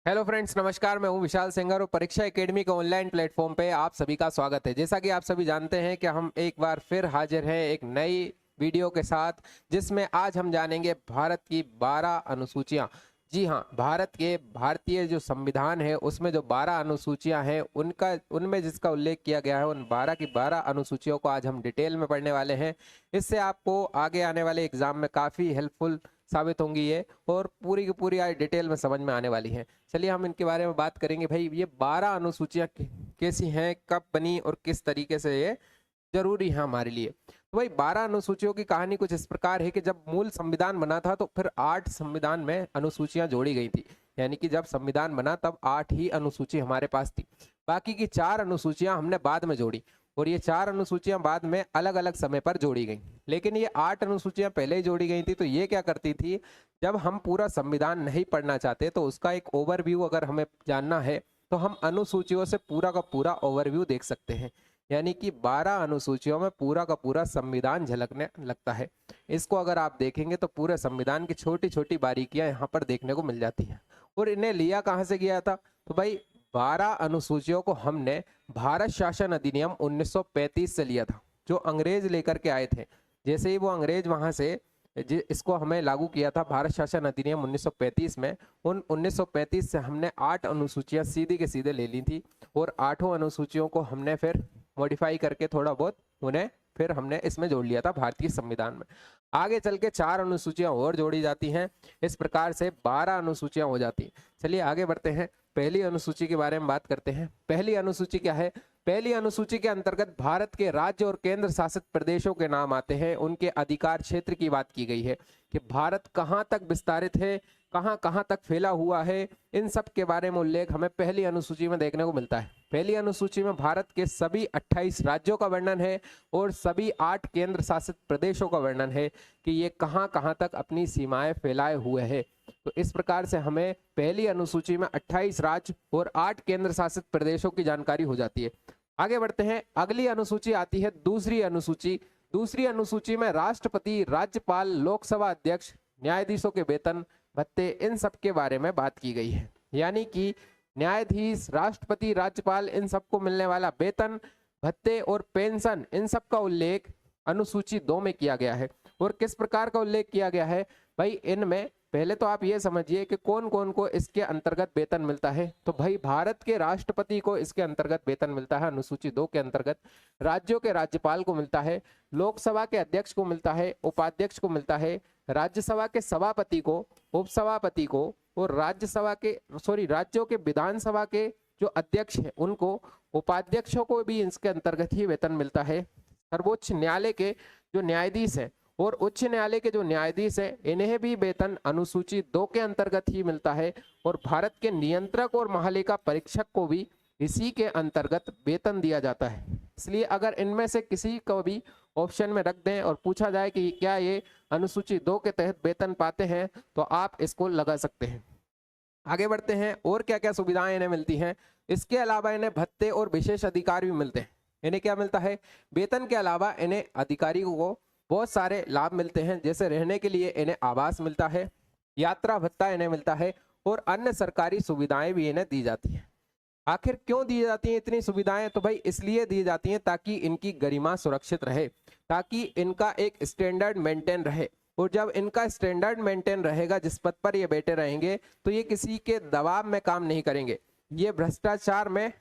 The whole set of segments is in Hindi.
हेलो फ्रेंड्स, नमस्कार। मैं हूं विशाल सेंगर और परीक्षा एकेडमी के ऑनलाइन प्लेटफॉर्म पे आप सभी का स्वागत है। जैसा कि आप सभी जानते हैं कि हम एक बार फिर हाजिर हैं एक नई वीडियो के साथ, जिसमें आज हम जानेंगे भारत की 12 अनुसूचियां। जी हां, भारत के भारतीय जो संविधान है उसमें जो 12 अनुसूचियां हैं उनका उनमें जिसका उल्लेख किया गया है, उन 12 की 12 अनुसूचियों को आज हम डिटेल में पढ़ने वाले हैं। इससे आपको आगे आने वाले एग्जाम में काफ़ी हेल्पफुल साबित होंगी ये, और पूरी की पूरी आज डिटेल में समझ में आने वाली है। चलिए हम इनके बारे में बात करेंगे। भाई, ये 12 अनुसूचियां कैसी हैं, कब बनी और किस तरीके से ये जरूरी है हमारे लिए। तो भाई, 12 अनुसूचियों की कहानी कुछ इस प्रकार है कि जब मूल संविधान बना था तो फिर 8 संविधान में अनुसूचियां जोड़ी गई थी। यानी कि जब संविधान बना तब 8 ही अनुसूची हमारे पास थी। बाकी की 4 अनुसूचियां हमने बाद में जोड़ी, और ये 4 अनुसूचियां बाद में अलग अलग समय पर जोड़ी गई। लेकिन ये 8 अनुसूचियां पहले ही जोड़ी गई थी। तो ये क्या करती थी, जब हम पूरा संविधान नहीं पढ़ना चाहते तो उसका एक ओवरव्यू अगर हमें जानना है तो हम अनुसूचियों से पूरा का पूरा ओवरव्यू देख सकते हैं। यानी कि 12 अनुसूचियों में पूरा का पूरा संविधान झलकने लगता है। इसको अगर आप देखेंगे तो पूरे संविधान की छोटी छोटी बारीकियां यहाँ पर देखने को मिल जाती हैं। और इन्हें लिया कहाँ से गया था? तो भाई, 12 अनुसूचियों को हमने भारत शासन अधिनियम 1935 से लिया था, जो अंग्रेज लेकर के आए थे। जैसे ही वो अंग्रेज वहां से इसको हमें लागू किया था, भारत शासन अधिनियम 1935 में, उन 1935 से हमने 8 अनुसूचियां सीधी के सीधे ले ली थी। और 8 अनुसूचियों को हमने फिर मॉडिफाई करके थोड़ा बहुत उन्हें फिर हमने इसमें जोड़ लिया था भारतीय संविधान में। आगे चल के 4 अनुसूचियां और जोड़ी जाती हैं। इस प्रकार से 12 अनुसूचियां हो जाती हैं। चलिए आगे बढ़ते हैं, पहली अनुसूची के बारे में बात करते हैं। पहली अनुसूची क्या है? पहली अनुसूची के अंतर्गत भारत के राज्य और केंद्र शासित प्रदेशों के नाम आते हैं। उनके अधिकार क्षेत्र की बात की गई है कि भारत कहाँ तक विस्तारित है, कहाँ कहाँ तक फैला हुआ है, इन सब के बारे में उल्लेख हमें पहली अनुसूची में देखने को मिलता है। पहली अनुसूची में भारत के सभी 28 राज्यों का वर्णन है और सभी 8 केंद्र शासित प्रदेशों का वर्णन है कि ये कहाँ कहाँ तक अपनी सीमाएं फैलाए हुए हैं। तो इस प्रकार से हमें पहली अनुसूची में 28 राज्य और 8 केंद्र शासित प्रदेशों की जानकारी हो जाती है। आगे बढ़ते हैं, अगली अनुसूची आती है दूसरी अनुसूची। दूसरी अनुसूची में राष्ट्रपति, राज्यपाल, लोकसभा अध्यक्ष, न्यायाधीशों के वेतन, भत्ते, इन सब के बारे में बात की गई है। यानी कि न्यायाधीश, राष्ट्रपति, राज्यपाल, इन सबको मिलने वाला वेतन, भत्ते और पेंशन, इन सब का उल्लेख अनुसूची 2 में किया गया है। और किस प्रकार का उल्लेख किया गया है? भाई, इनमें पहले तो आप ये समझिए कि कौन कौन को इसके अंतर्गत वेतन मिलता है। तो भाई, भारत के राष्ट्रपति को इसके अंतर्गत वेतन मिलता है अनुसूची 2 के अंतर्गत। राज्यों के राज्यपाल को मिलता है, लोकसभा के अध्यक्ष को मिलता है, उपाध्यक्ष को मिलता है, राज्यसभा के सभापति को, उपसभापति को, और राज्यों के विधानसभा के जो अध्यक्ष हैं उनको, उपाध्यक्षों को भी इसके अंतर्गत ही वेतन मिलता है। सर्वोच्च न्यायालय के जो न्यायाधीश हैं और उच्च न्यायालय के जो न्यायाधीश हैं, इन्हें भी वेतन अनुसूची 2 के अंतर्गत ही मिलता है। और भारत के नियंत्रक और महालेखा परीक्षक को भी इसी के अंतर्गत वेतन दिया जाता है। इसलिए अगर इनमें से किसी को भी ऑप्शन में रख दें और पूछा जाए कि क्या ये अनुसूची 2 के तहत वेतन पाते हैं, तो आप इसको लगा सकते हैं। आगे बढ़ते हैं, और क्या क्या सुविधाएं इन्हें मिलती हैं। इसके अलावा इन्हें भत्ते और विशेष अधिकार भी मिलते हैं। इन्हें क्या मिलता है? वेतन के अलावा इन्हें अधिकारियों को बहुत सारे लाभ मिलते हैं। जैसे रहने के लिए इन्हें आवास मिलता है, यात्रा भत्ता इन्हें मिलता है, और अन्य सरकारी सुविधाएं भी इन्हें दी जाती हैं। आखिर क्यों दी जाती हैं इतनी सुविधाएं? तो भाई, इसलिए दी जाती हैं ताकि इनकी गरिमा सुरक्षित रहे, ताकि इनका एक स्टैंडर्ड मेंटेन रहे। और जब इनका स्टैंडर्ड मेंटेन रहेगा, जिस पद पर ये बैठे रहेंगे, तो ये किसी के दबाव में काम नहीं करेंगे, ये भ्रष्टाचार में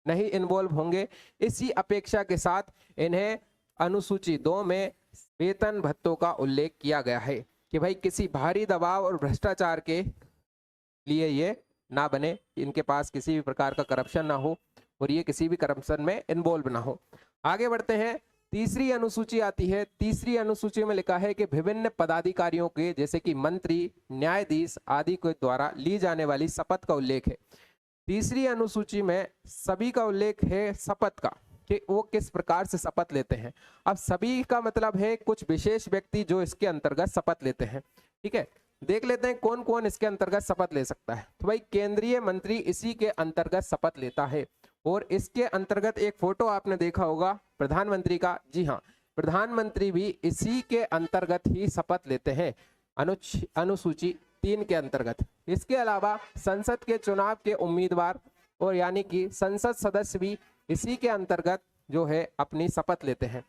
नहीं इन्वॉल्व होंगे। इसी अपेक्षा के साथ इन्हें अनुसूची 2 में वेतन भत्तों का उल्लेख किया गया है कि भाई, किसी भारी दबाव और भ्रष्टाचार के लिए ये ना बने, इनके पास किसी भी प्रकार का करप्शन ना हो और ये किसी भी करप्शन में इन्वॉल्व ना हो। आगे बढ़ते हैं, तीसरी अनुसूची आती है। तीसरी अनुसूची में लिखा है कि विभिन्न पदाधिकारियों के, जैसे कि मंत्री, न्यायाधीश आदि के द्वारा ली जाने वाली शपथ का उल्लेख है। तीसरी अनुसूची में सभी का उल्लेख है शपथ का, कि वो किस प्रकार से शपथ लेते हैं। अब सभी का मतलब है कुछ विशेष व्यक्ति जो इसके अंतर्गत शपथ लेते हैं। ठीक है, देख लेते हैं कौन कौन इसके अंतर्गत शपथ ले सकता है। तो भाई, केंद्रीय मंत्री इसी के अंतर्गत शपथ लेता है। और इसके अंतर्गत एक फोटो आपने देखा होगा प्रधानमंत्री का। जी हाँ, प्रधानमंत्री भी इसी के अंतर्गत ही शपथ लेते हैं। अनुसूची 3 के अंतर्गत। इसके अलावा संसद के चुनाव के उम्मीदवार और यानी कि संसद सदस्य भी इसी के अंतर्गत जो है अपनी शपथ लेते हैं।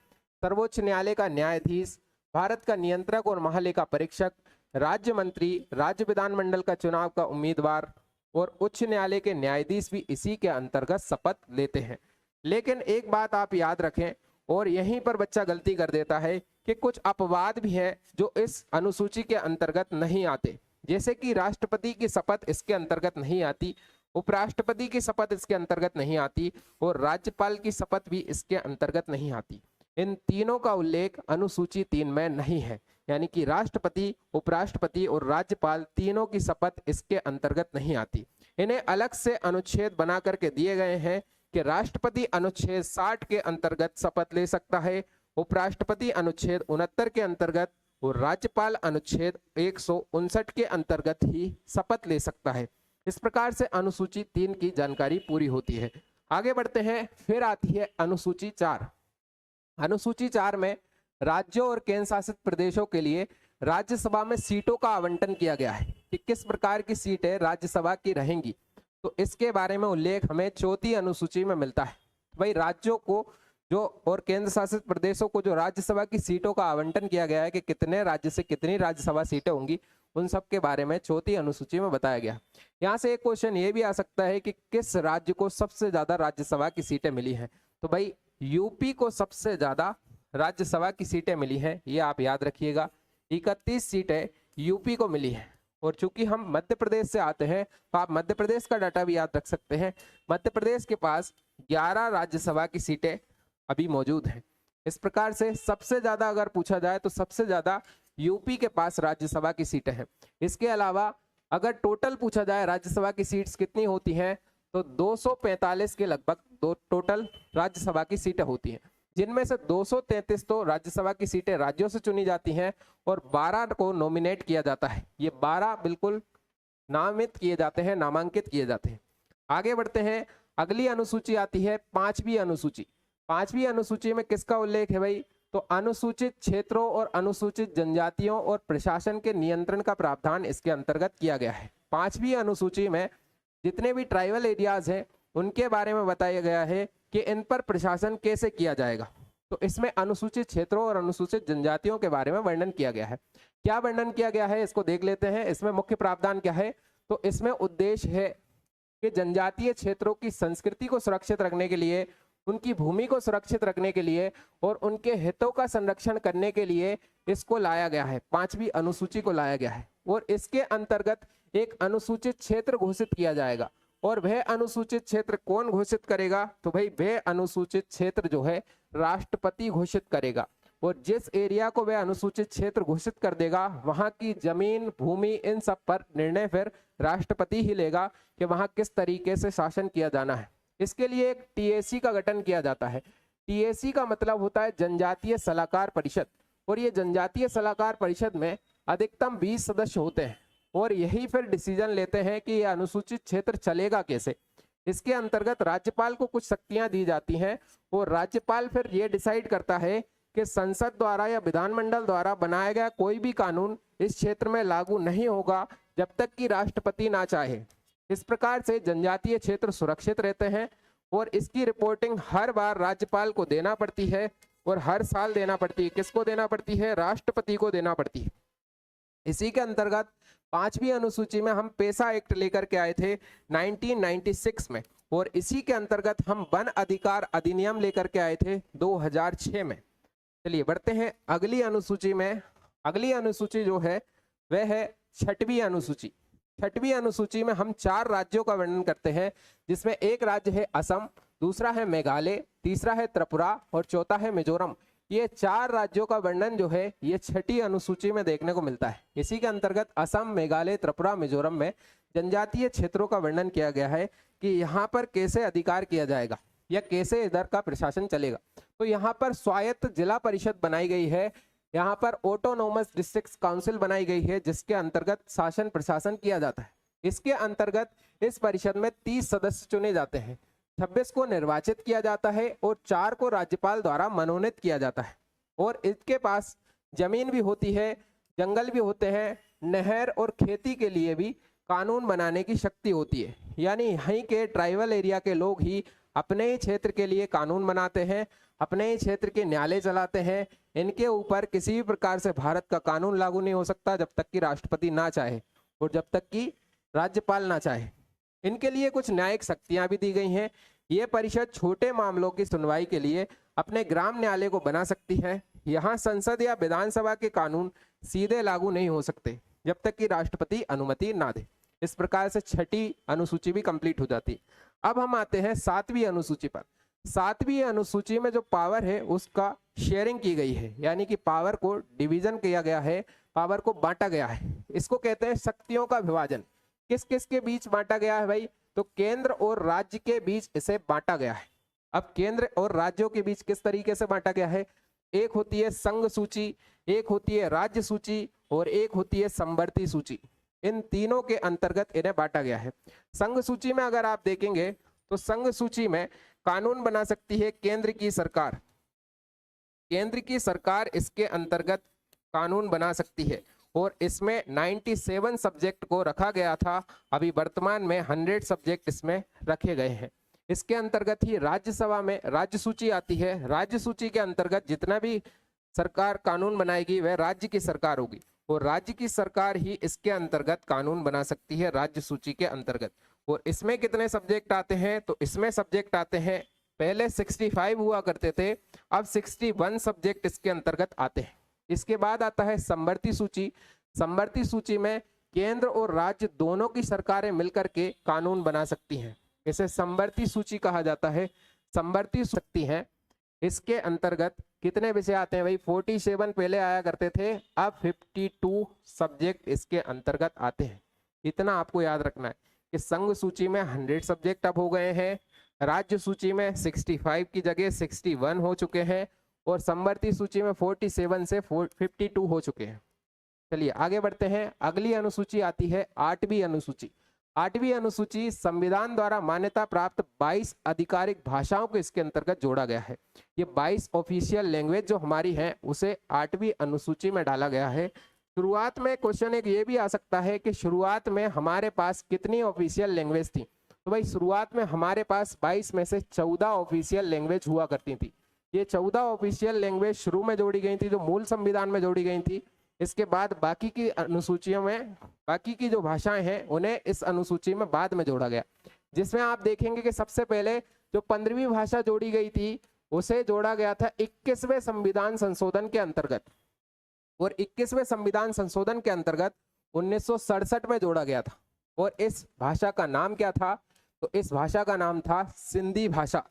सर्वोच्च न्यायालय का न्यायाधीश, भारत का नियंत्रक और महालेखा परीक्षक, राज्य मंत्री, राज्य विधानमंडल का चुनाव का उम्मीदवार और उच्च न्यायालय के न्यायाधीश भी इसी के अंतर्गत शपथ लेते हैं। लेकिन एक बात आप याद रखें, और यहीं पर बच्चा गलती कर देता है कि कुछ अपवाद भी हैं जो इस अनुसूची के अंतर्गत नहीं आते, जैसे कि राष्ट्रपति की शपथ इसके अंतर्गत नहीं आती, उपराष्ट्रपति की शपथ इसके अंतर्गत नहीं आती और राज्यपाल की शपथ भी इसके अंतर्गत नहीं आती। इन तीनों का उल्लेख अनुसूची 3 में नहीं है, यानी कि राष्ट्रपति, उपराष्ट्रपति और राज्यपाल तीनों की शपथ इसके अंतर्गत नहीं आती। इन्हें अलग से अनुच्छेद बना करके दिए गए हैं कि राष्ट्रपति अनुच्छेद 60 के अंतर्गत शपथ ले सकता है, उपराष्ट्रपति अनुच्छेद 69 के अंतर्गत और राज्यपाल अनुच्छेद 159 के अंतर्गत ही शपथ ले सकता है। इस प्रकार से अनुसूची 3 की जानकारी पूरी होती है। आगे बढ़ते हैं, फिर आती है अनुसूची 4। अनुसूची 4 में राज्यों और केंद्र शासित प्रदेशों के लिए राज्यसभा में सीटों का आवंटन किया गया है कि किस प्रकार की सीटें राज्यसभा की रहेंगी। तो इसके बारे में उल्लेख हमें 4थी अनुसूची में मिलता है। भाई राज्यों को जो और केंद्र शासित प्रदेशों को जो राज्यसभा की सीटों का आवंटन किया गया है कि कितने राज्य से कितनी राज्यसभा सीटें होंगी, उन सब के बारे में 4थी अनुसूची में बताया गया। यहाँ से एक क्वेश्चन ये भी आ सकता है कि किस राज्य को सबसे ज्यादा राज्यसभा की सीटें मिली हैं। तो भाई यूपी को सबसे ज्यादा राज्यसभा की सीटें मिली हैं, ये आप याद रखिएगा। 31 सीटें यूपी को मिली हैं। और चूंकि हम मध्य प्रदेश से आते हैं तो आप मध्य प्रदेश का डाटा भी याद रख सकते हैं। मध्य प्रदेश के पास 11 राज्यसभा की सीटें अभी मौजूद हैं। इस प्रकार से सबसे ज्यादा अगर पूछा जाए तो सबसे ज्यादा यूपी के पास राज्यसभा की सीटें हैं। इसके अलावा अगर टोटल पूछा जाए राज्यसभा की सीट्स कितनी होती हैं तो 245 के लगभग टोटल राज्यसभा की सीटें होती हैं, जिनमें से 233 तो राज्यसभा की सीटें राज्यों से चुनी जाती हैं और 12 को नॉमिनेट किया जाता है। ये 12 बिल्कुल नामित किए जाते हैं, नामांकित किए जाते हैं। आगे बढ़ते हैं, अगली अनुसूची आती है 5वीं अनुसूची। 5वीं अनुसूची में किसका उल्लेख है भाई? तो अनुसूचित क्षेत्रों और अनुसूचित जनजातियों और प्रशासन के नियंत्रण का प्रावधान इसके अंतर्गत किया गया है। 5वीं अनुसूची में जितने भी ट्राइबल एरियाज हैं उनके बारे में बताया गया है कि इन पर प्रशासन कैसे किया जाएगा। तो इसमें अनुसूचित क्षेत्रों और अनुसूचित जनजातियों के बारे में वर्णन किया गया है। क्या वर्णन किया गया है इसको देख लेते हैं। इसमें मुख्य प्रावधान क्या है? तो इसमें उद्देश्य है कि जनजातीय क्षेत्रों की संस्कृति को सुरक्षित रखने के लिए, उनकी भूमि को सुरक्षित रखने के लिए और उनके हितों का संरक्षण करने के लिए इसको लाया गया है, 5वीं अनुसूची को लाया गया है। और इसके अंतर्गत एक अनुसूचित क्षेत्र घोषित किया जाएगा। और वह अनुसूचित क्षेत्र कौन घोषित करेगा? तो भाई वह अनुसूचित क्षेत्र जो है राष्ट्रपति घोषित करेगा। और जिस एरिया को वह अनुसूचित क्षेत्र घोषित कर देगा वहां की जमीन, भूमि, इन सब पर निर्णय फिर राष्ट्रपति ही लेगा कि वहां किस तरीके से शासन किया जाना है। इसके लिए एक टीएसी का गठन किया जाता है। टीएसी का मतलब होता है जनजातीय सलाहकार परिषद। और ये जनजातीय सलाहकार परिषद में अधिकतम 20 सदस्य होते हैं और यही फिर डिसीजन लेते हैं कि यह अनुसूचित क्षेत्र चलेगा कैसे। इसके अंतर्गत राज्यपाल को कुछ शक्तियां दी जाती हैं और राज्यपाल फिर ये डिसाइड करता है कि संसद द्वारा या विधानमंडल द्वारा बनाया गया कोई भी कानून इस क्षेत्र में लागू नहीं होगा जब तक कि राष्ट्रपति ना चाहे। इस प्रकार से जनजातीय क्षेत्र सुरक्षित रहते हैं और इसकी रिपोर्टिंग हर बार राज्यपाल को देना पड़ती है और हर साल देना पड़ती है। किसको देना पड़ती है? राष्ट्रपति को देना पड़ती है। इसी के अंतर्गत 5वीं अनुसूची में हम पेशा एक्ट लेकर के आए थे 1996 में और इसी के अंतर्गत हम वन अधिकार अधिनियम लेकर के आए थे 2006 में। चलिए बढ़ते हैं अगली अनुसूची में। अगली अनुसूची जो है वह है 6वीं अनुसूची। 6वीं अनुसूची में हम 4 राज्यों का वर्णन करते हैं, जिसमें एक राज्य है असम, दूसरा है मेघालय, तीसरा है त्रिपुरा और चौथा है मिजोरम। ये 4 राज्यों का वर्णन जो है ये 6ठी अनुसूची में देखने को मिलता है। इसी के अंतर्गत असम, मेघालय, त्रिपुरा, मिजोरम में जनजातीय क्षेत्रों का वर्णन किया गया है कि यहाँ पर कैसे अधिकार किया जाएगा या कैसे इधर का प्रशासन चलेगा। तो यहाँ पर स्वायत्त जिला परिषद बनाई गई है, यहाँ पर ऑटोनोमस डिस्ट्रिक्ट काउंसिल बनाई गई है जिसके अंतर्गत शासन प्रशासन किया जाता है। इसके अंतर्गत इस परिषद में 30 सदस्य चुने जाते हैं, 26 को निर्वाचित किया जाता है और 4 को राज्यपाल द्वारा मनोनीत किया जाता है। और इसके पास जमीन भी होती है, जंगल भी होते हैं, नहर और खेती के लिए भी कानून बनाने की शक्ति होती है। यानी यहीं के ट्राइबल एरिया के लोग ही अपने ही क्षेत्र के लिए कानून बनाते हैं, अपने ही क्षेत्र के न्यायालय चलाते हैं। इनके ऊपर किसी भी प्रकार से भारत का कानून लागू नहीं हो सकता जब तक कि राष्ट्रपति ना चाहे और जब तक कि राज्यपाल ना चाहे। इनके लिए कुछ न्यायिक शक्तियां भी दी गई हैं। ये परिषद छोटे मामलों की सुनवाई के लिए अपने ग्राम न्यायालय को बना सकती है। यहाँ संसद या विधानसभा के कानून सीधे लागू नहीं हो सकते जब तक कि राष्ट्रपति अनुमति ना दे। इस प्रकार से छठी अनुसूची भी कंप्लीट हो जाती। अब हम आते हैं 7वीं अनुसूची पर। 7वीं अनुसूची में जो पावर है उसका शेयरिंग की गई है, यानी कि पावर को डिवीजन किया गया है, पावर को बांटा गया है। इसको कहते हैं शक्तियों का विभाजन। किस किस के बीच बांटा गया है भाई? तो केंद्र और राज्य के बीच इसे बांटा गया है। अब केंद्र और राज्यों के बीच किस तरीके से बांटा गया है? एक होती है संघ सूची, एक होती है राज्य सूची और एक होती है समवर्ती सूची। इन तीनों के अंतर्गत इन्हें बांटा गया है। संघ सूची में अगर आप देखेंगे तो संघ सूची में कानून बना सकती है केंद्र की सरकार। केंद्र की सरकार इसके अंतर्गत कानून बना सकती है और इसमें 97 सब्जेक्ट को रखा गया था। अभी वर्तमान में 100 सब्जेक्ट इसमें रखे गए हैं। इसके अंतर्गत ही राज्यसभा में राज्य सूची आती है। राज्य सूची के अंतर्गत जितना भी सरकार कानून बनाएगी वह राज्य की सरकार होगी और राज्य की सरकार ही इसके अंतर्गत कानून बना सकती है राज्य सूची के अंतर्गत। और इसमें कितने सब्जेक्ट आते हैं? तो इसमें सब्जेक्ट आते हैं, पहले 65 हुआ करते थे, अब 61 सब्जेक्ट इसके अंतर्गत आते हैं। इसके बाद आता है समवर्ती सूची। समवर्ती सूची में केंद्र और राज्य दोनों की सरकारें मिलकर के कानून बना सकती हैं। इसे समवर्ती सूची कहा जाता है। समवर्ती शक्ति है। इसके अंतर्गत कितने विषय आते हैं भाई? 47 पहले आया करते थे, अब 52 सब्जेक्ट इसके अंतर्गत आते हैं। इतना आपको याद रखना है कि संघ सूची में 100 सब्जेक्ट अब हो गए हैं, राज्य सूची में 65 की जगह 61 हो चुके हैं और समवर्ती सूची में 47 से 52 हो चुके हैं। चलिए आगे बढ़ते हैं। अगली अनुसूची आती है 8वीं अनुसूची। 8वीं अनुसूची संविधान द्वारा मान्यता प्राप्त 22 आधिकारिक भाषाओं को इसके अंतर्गत जोड़ा गया है। ये 22 ऑफिशियल लैंग्वेज जो हमारी हैं उसे 8वीं अनुसूची में डाला गया है। शुरुआत में क्वेश्चन एक ये भी आ सकता है कि शुरुआत में हमारे पास कितनी ऑफिशियल लैंग्वेज थी? तो भाई शुरुआत में हमारे पास 22 में से 14 ऑफिशियल लैंग्वेज हुआ करती थी। ये 14 ऑफिशियल लैंग्वेज शुरू में जोड़ी गई थी, जो मूल संविधान में जोड़ी गई थी। इसके बाद बाकी की अनुसूचियों में बाकी की जो भाषाएं हैं उन्हें इस अनुसूची में बाद में जोड़ा गया, जिसमें आप देखेंगे कि सबसे पहले जो 15वीं भाषा जोड़ी गई थी उसे जोड़ा गया था 21वें संविधान संशोधन के अंतर्गत। और 21वें संविधान संशोधन के अंतर्गत 1967 में जोड़ा गया था। और इस भाषा का नाम क्या था? तो इस भाषा का नाम था सिंधी भाषा।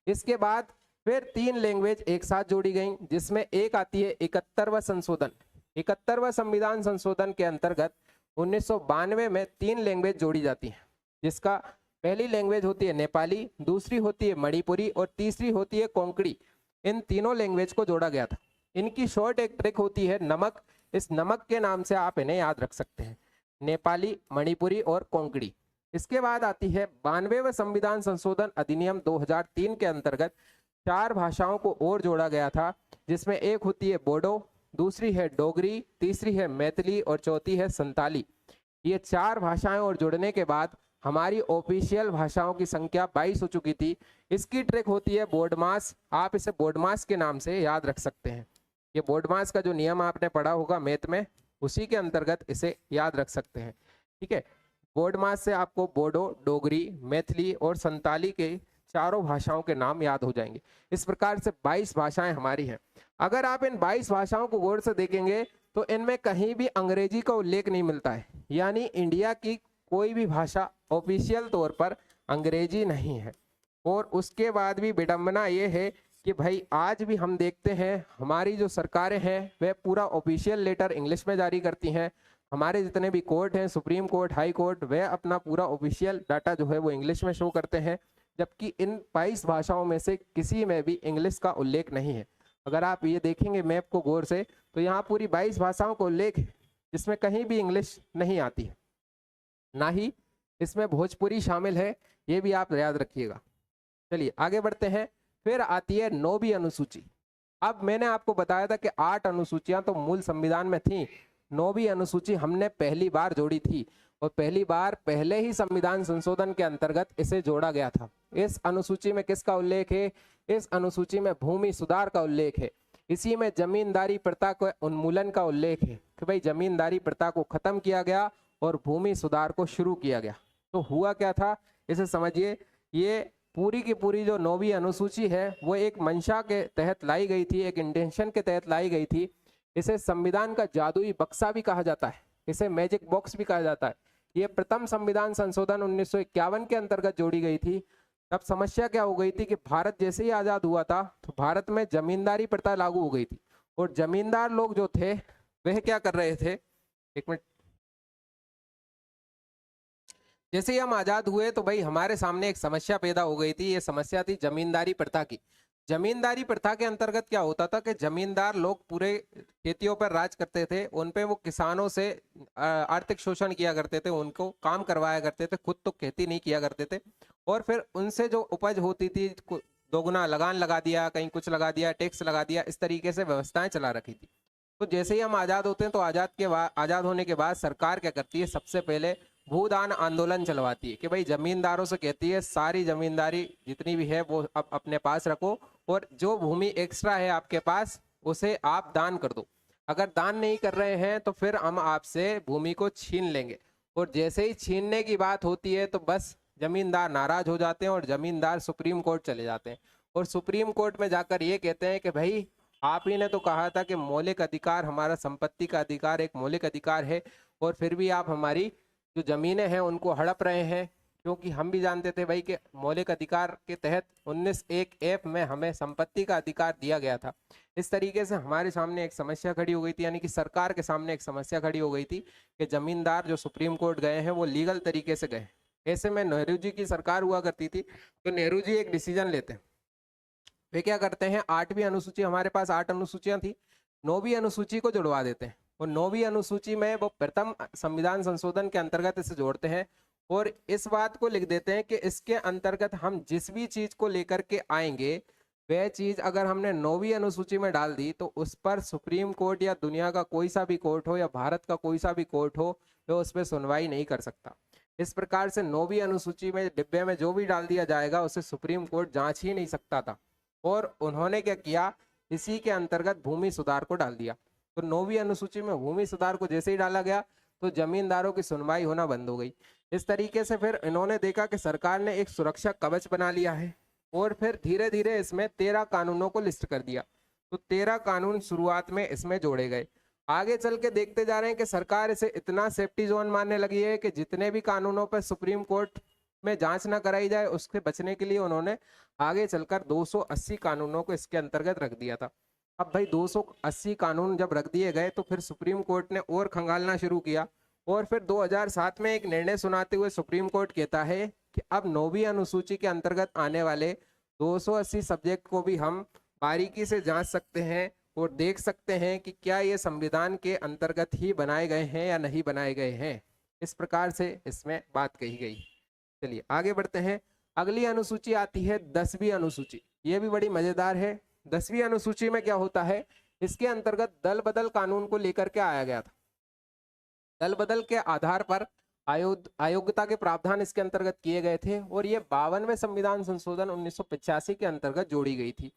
इसके बाद फिर 3 लैंग्वेज एक साथ जोड़ी गई, जिसमें एक आती है 71वां संशोधन। 71वां संविधान संशोधन के अंतर्गत 1992 में 3 लैंग्वेज जोड़ी जाती हैं, जिसका पहली लैंग्वेज होती है नेपाली, दूसरी होती है मणिपुरी और तीसरी होती है कोंकणी। इन तीनों लैंग्वेज को जोड़ा गया था। इनकी शॉर्ट एक ट्रिक होती है नमक। इस नमक के नाम से आप इन्हें याद रख सकते हैं, नेपाली, मणिपुरी और कोंकणी। इसके बाद आती है 92वें संविधान संशोधन अधिनियम 2003 के अंतर्गत 4 भाषाओं को और जोड़ा गया था, जिसमें एक होती है बोडो, दूसरी है डोगरी, तीसरी है मैथिली और चौथी है संताली। ये 4 भाषाएं और जुड़ने के बाद हमारी ऑफिशियल भाषाओं की संख्या 22 हो चुकी थी। इसकी ट्रिक होती है बोर्डमास। आप इसे बोर्डमास के नाम से याद रख सकते हैं। ये बोर्डमास का जो नियम आपने पढ़ा होगा मैथ में, उसी के अंतर्गत इसे याद रख सकते हैं। ठीक है, बोर्डमास से आपको बोडो, डोगरी, मैथिली और संताली के चारों भाषाओं के नाम याद हो जाएंगे। इस प्रकार से 22 भाषाएं हमारी हैं। अगर आप इन 22 भाषाओं को गौर से देखेंगे तो इनमें कहीं भी अंग्रेजी का उल्लेख नहीं मिलता है। यानी इंडिया की कोई भी भाषा ऑफिशियल तौर पर अंग्रेजी नहीं है। और उसके बाद भी विडंबना ये है कि भाई आज भी हम देखते हैं हमारी जो सरकारें हैं वह पूरा ऑफिशियल लेटर इंग्लिश में जारी करती हैं। हमारे जितने भी कोर्ट हैं, सुप्रीम कोर्ट, हाई कोर्ट, वह अपना पूरा ऑफिशियल डाटा जो है वो इंग्लिश में शो करते हैं, जबकि इन 22 भाषाओं में से किसी में भी इंग्लिश का उल्लेख नहीं है। अगर आप ये देखेंगे मैप को गौर से तो यहाँ पूरी 22 भाषाओं का उल्लेख है, जिसमें कहीं भी इंग्लिश नहीं आती है, ना ही इसमें भोजपुरी शामिल है। ये भी आप याद रखिएगा। चलिए आगे बढ़ते हैं। फिर आती है 9वीं अनुसूची। अब मैंने आपको बताया था कि 8 अनुसूचियां तो मूल संविधान में थी, 9वीं अनुसूची हमने पहली बार जोड़ी थी और पहली बार पहले ही संविधान संशोधन के अंतर्गत इसे जोड़ा गया था। इस अनुसूची में किसका उल्लेख है? इस अनुसूची में भूमि सुधार का उल्लेख है। इसी में जमींदारी प्रथा के उन्मूलन का उल्लेख है कि भाई जमींदारी प्रथा को खत्म किया गया और भूमि सुधार को शुरू किया गया। तो हुआ क्या था, इसे समझिए। ये पूरी की पूरी जो 9वीं अनुसूची है वो एक मंशा के तहत लाई गई थी, एक इंटेंशन के तहत लाई गई थी। इसे संविधान का जादुई बक्सा भी कहा जाता है, इसे मैजिक बॉक्स भी कहा जाता है। ये प्रथम संविधान संशोधन 1951 के अंतर्गत जोड़ी गई थी। तब समस्या क्या हो गई थी कि भारत जैसे ही आजाद हुआ था तो भारत में जमींदारी प्रथा लागू हो गई थी और जमींदार लोग जो थे वह क्या कर रहे थे, एक मिनट, जैसे ही हम आजाद हुए तो भाई हमारे सामने एक समस्या पैदा हो गई थी। ये समस्या थी जमींदारी प्रथा की। जमींदारी प्रथा के अंतर्गत क्या होता था कि जमींदार लोग पूरे खेतियों पर राज करते थे, उन पे वो किसानों से आर्थिक शोषण किया करते थे, उनको काम करवाया करते थे, खुद तो खेती नहीं किया करते थे। और फिर उनसे जो उपज होती थी दोगुना लगान लगा दिया, कहीं कुछ लगा दिया, टैक्स लगा दिया, इस तरीके से व्यवस्थाएं चला रखी थी। तो जैसे ही हम आजाद होते हैं तो आजाद होने के बाद सरकार क्या करती है, सबसे पहले भूदान आंदोलन चलवाती है कि भाई जमींदारों से कहती है सारी जमींदारी जितनी भी है वो अब अपने पास रखो और जो भूमि एक्स्ट्रा है आपके पास उसे आप दान कर दो। अगर दान नहीं कर रहे हैं तो फिर हम आपसे भूमि को छीन लेंगे। और जैसे ही छीनने की बात होती है तो बस जमींदार नाराज हो जाते हैं और जमींदार सुप्रीम कोर्ट चले जाते हैं और सुप्रीम कोर्ट में जाकर ये कहते हैं कि भाई आप ही ने तो कहा था कि मौलिक अधिकार, हमारा संपत्ति का अधिकार एक मौलिक अधिकार है और फिर भी आप हमारी जो जमीनें हैं उनको हड़प रहे हैं। क्योंकि हम भी जानते थे भाई कि मौलिक अधिकार के तहत 19(1)(f) में हमें संपत्ति का अधिकार दिया गया था। इस तरीके से हमारे सामने एक समस्या खड़ी हो गई थी, यानी कि सरकार के सामने एक समस्या खड़ी हो गई थी कि जमींदार जो सुप्रीम कोर्ट गए हैं वो लीगल तरीके से गए। ऐसे में नेहरू जी की सरकार हुआ करती थी तो नेहरू जी एक डिसीजन लेते हैं। वे क्या करते हैं, 8वीं अनुसूची, हमारे पास 8 अनुसूचियां थी, 9वीं अनुसूची को जुड़वा देते हैं और 9वीं अनुसूची में वो प्रथम संविधान संशोधन के अंतर्गत इसे जोड़ते हैं और इस बात को लिख देते हैं कि इसके अंतर्गत हम जिस भी चीज को लेकर के आएंगे वह चीज अगर हमने 9वीं अनुसूची में डाल दी तो उस पर सुप्रीम कोर्ट या दुनिया का कोई सा भी कोर्ट हो या भारत का कोई सा भी कोर्ट हो वह उस पर सुनवाई नहीं कर सकता। इस प्रकार से 9वीं अनुसूची में डिब्बे में जो भी डाल दिया जाएगा उसे सुप्रीम कोर्ट जांच ही नहीं सकता था। और उन्होंने क्या किया, इसी के अंतर्गत भूमि सुधार को डाल दिया। तो 9वीं अनुसूची में भूमि सुधार को जैसे ही डाला गया तो जमींदारों की सुनवाई होना बंद हो गई। इस तरीके से फिर इन्होंने देखा कि सरकार ने एक सुरक्षा कवच बना लिया है और फिर धीरे धीरे इसमें 13 कानूनों को लिस्ट कर दिया। तो 13 कानून शुरुआत में इसमें जोड़े गए। आगे चल के देखते जा रहे हैं कि सरकार इसे इतना सेफ्टी जोन मानने लगी है कि जितने भी कानूनों पर सुप्रीम कोर्ट में जांच ना कराई जाए उससे बचने के लिए उन्होंने आगे चलकर 280 कानूनों को इसके अंतर्गत रख दिया था। अब भाई 280 कानून जब रख दिए गए तो फिर सुप्रीम कोर्ट ने और खंगालना शुरू किया और फिर 2007 में एक निर्णय सुनाते हुए सुप्रीम कोर्ट कहता है कि अब 9वीं अनुसूची के अंतर्गत आने वाले 280 सब्जेक्ट को भी हम बारीकी से जांच सकते हैं और देख सकते हैं कि क्या ये संविधान के अंतर्गत ही बनाए गए हैं या नहीं बनाए गए हैं। इस प्रकार से इसमें बात कही गई। चलिए आगे बढ़ते हैं। अगली अनुसूची आती है 10वीं अनुसूची। ये भी बड़ी मजेदार है। 10वीं अनुसूची में क्या होता है, इसके अंतर्गत दल बदल कानून को लेकर के आया गया था। दल बदल के आधार पर अयोग्यता के प्रावधान इसके अंतर्गत किए गए थे और ये 52वें संविधान संशोधन 1985 के अंतर्गत जोड़ी गई थी।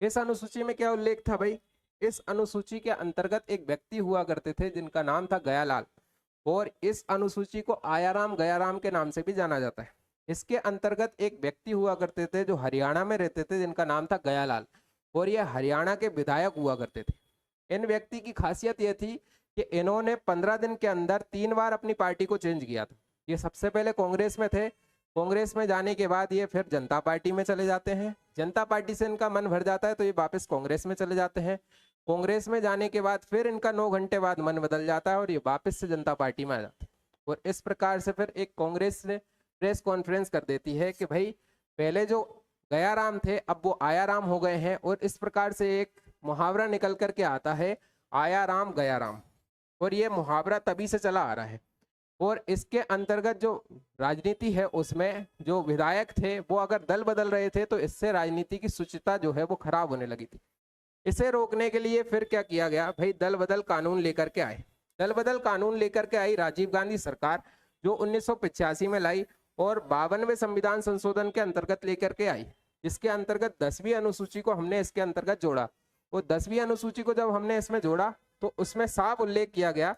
इस अनुसूची में क्या उल्लेख था भाई, इस अनुसूची के अंतर्गत एक व्यक्ति हुआ करते थे जिनका नाम था गयालाल और इस अनुसूची को आयाराम गयाराम के नाम से भी जाना जाता है। इसके अंतर्गत एक व्यक्ति हुआ करते थे जो हरियाणा में रहते थे जिनका नाम था गयालाल और ये हरियाणा के विधायक हुआ करते थे। इन व्यक्ति की खासियत यह थी कि इन्होंने 15 दिन के अंदर 3 बार अपनी पार्टी को चेंज किया था। ये सबसे पहले कांग्रेस में थे, कांग्रेस में जाने के बाद ये फिर जनता पार्टी में चले जाते हैं, जनता पार्टी से इनका मन भर जाता है तो ये वापस कांग्रेस में चले जाते हैं, कांग्रेस में जाने के बाद फिर इनका 9 घंटे बाद मन बदल जाता है और ये वापस से जनता पार्टी में आ जाते हैं। और इस प्रकार से फिर एक कांग्रेस ने प्रेस कॉन्फ्रेंस कर देती है कि भाई पहले जो गयाराम थे अब वो आयाराम हो गए हैं और इस प्रकार से एक मुहावरा निकल करके आता है आयाराम गयाराम और ये मुहावरा तभी से चला आ रहा है। और इसके अंतर्गत जो राजनीति है उसमें जो विधायक थे वो अगर दल बदल रहे थे तो इससे राजनीति की शुचिता जो है वो खराब होने लगी थी। इसे रोकने के लिए फिर क्या किया गया भाई, दल बदल कानून लेकर के आए दल बदल कानून लेकर के आई राजीव गांधी सरकार, जो 1985 में लाई और 52वें संविधान संशोधन के अंतर्गत लेकर के आई, जिसके अंतर्गत 10वीं अनुसूची को हमने इसके अंतर्गत जोड़ा। वो 10वीं अनुसूची को जब हमने इसमें जोड़ा तो उसमें साफ उल्लेख किया गया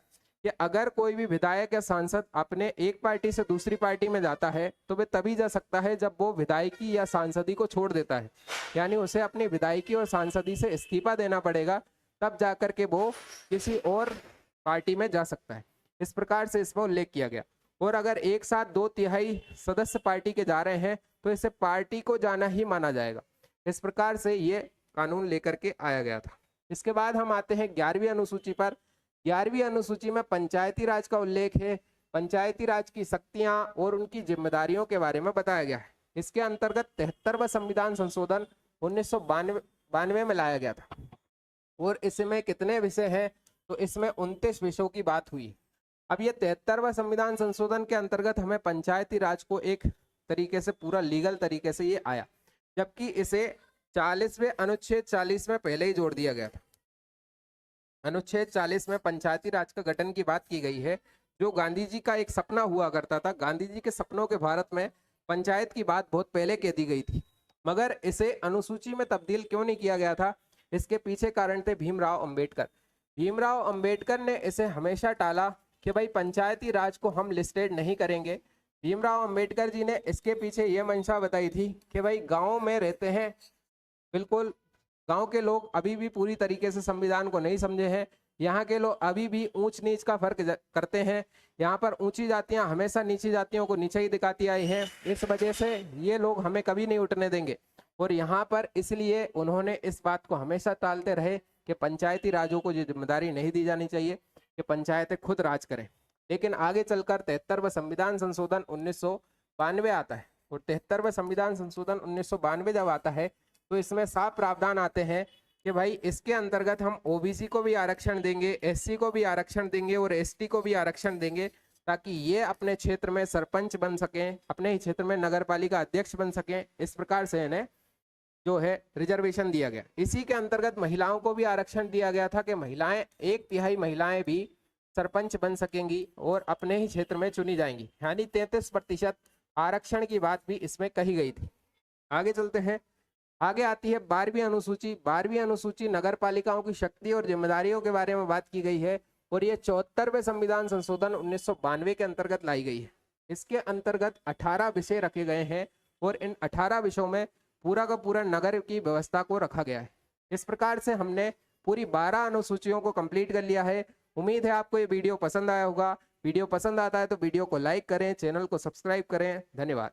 कि अगर कोई भी विधायक या सांसद अपने एक पार्टी से दूसरी पार्टी में जाता है तो वे तभी जा सकता है जब वो विधायकी या सांसदी को छोड़ देता है, यानी उसे अपनी विधायकी और सांसदी से इस्तीफा देना पड़ेगा, तब जाकर के वो किसी और पार्टी में जा सकता है। इस प्रकार से इसमें उल्लेख किया गया। और अगर एक साथ 2/3 सदस्य पार्टी के जा रहे हैं तो इसे पार्टी को जाना ही माना जाएगा। इस प्रकार से ये कानून लेकर के आया गया था। इसके बाद हम आते हैं 11वीं अनुसूची पर। 11वीं अनुसूची में पंचायती राज का उल्लेख है। पंचायती राज की शक्तियां और उनकी जिम्मेदारियों के बारे में बताया गया है। इसके अंतर्गत 73वां संविधान संशोधन 1992 में लाया गया था और इसमें कितने विषय हैं तो इसमें 29 विषयों की बात हुई। अब ये 73वां संविधान संशोधन के अंतर्गत हमें पंचायती राज को एक तरीके से पूरा लीगल तरीके से ये आया, जबकि इसे 40वें अनुच्छेद 40 में पहले ही जोड़ दिया गया था। अनुच्छेद 40 में पंचायती राज का गठन की बात की गई है, जो गांधी जी का एक सपना हुआ करता था। गांधी जी के सपनों के भारत में पंचायत की बात बहुत पहले कह दी गई थी, मगर इसे अनुसूची में तब्दील क्यों नहीं किया गया था, इसके पीछे कारण थे भीमराव अंबेडकर। भीमराव अंबेडकर ने इसे हमेशा टाला कि भाई पंचायती राज को हम लिस्टेड नहीं करेंगे। भीमराव अंबेडकर जी ने इसके पीछे ये मंशा बताई थी कि भाई गाँव में रहते हैं, बिल्कुल गांव के लोग अभी भी पूरी तरीके से संविधान को नहीं समझे हैं। यहाँ के लोग अभी भी ऊंच नीच का फर्क करते हैं। यहाँ पर ऊंची जातियाँ हमेशा नीची जातियों को नीचे ही दिखाती आई हैं। इस वजह से ये लोग हमें कभी नहीं उठने देंगे। और यहाँ पर इसलिए उन्होंने इस बात को हमेशा टालते रहे कि पंचायती राजों को ये जिम्मेदारी नहीं दी जानी चाहिए कि पंचायतें खुद राज करें। लेकिन आगे चलकर 73वां संविधान संशोधन 1992 आता है और 73वां संविधान संशोधन 1992 जब आता है तो इसमें साफ प्रावधान आते हैं कि भाई इसके अंतर्गत हम ओबीसी को भी आरक्षण देंगे, एससी को भी आरक्षण देंगे और एसटी को भी आरक्षण देंगे, ताकि ये अपने क्षेत्र में सरपंच बन सकें, अपने ही क्षेत्र में नगर पालिका अध्यक्ष बन सकें। इस प्रकार से इन्हें जो है रिजर्वेशन दिया गया। इसी के अंतर्गत महिलाओं को भी आरक्षण दिया गया था कि महिलाएं 1/3 महिलाएं भी सरपंच बन सकेंगी और अपने ही क्षेत्र में चुनी जाएंगी, यानी 33% आरक्षण की बात भी इसमें कही गई थी। आगे चलते हैं। आगे आती है 12वीं अनुसूची। 12वीं अनुसूची नगर पालिकाओं की शक्ति और जिम्मेदारियों के बारे में बात की गई है और ये 74वें संविधान संशोधन 1992 के अंतर्गत लाई गई है। इसके अंतर्गत 18 विषय रखे गए हैं और इन 18 विषयों में पूरा का पूरा नगर की व्यवस्था को रखा गया है। इस प्रकार से हमने पूरी 12 अनुसूचियों को कंप्लीट कर लिया है। उम्मीद है आपको ये वीडियो पसंद आया होगा। वीडियो पसंद आता है तो वीडियो को लाइक करें, चैनल को सब्सक्राइब करें। धन्यवाद।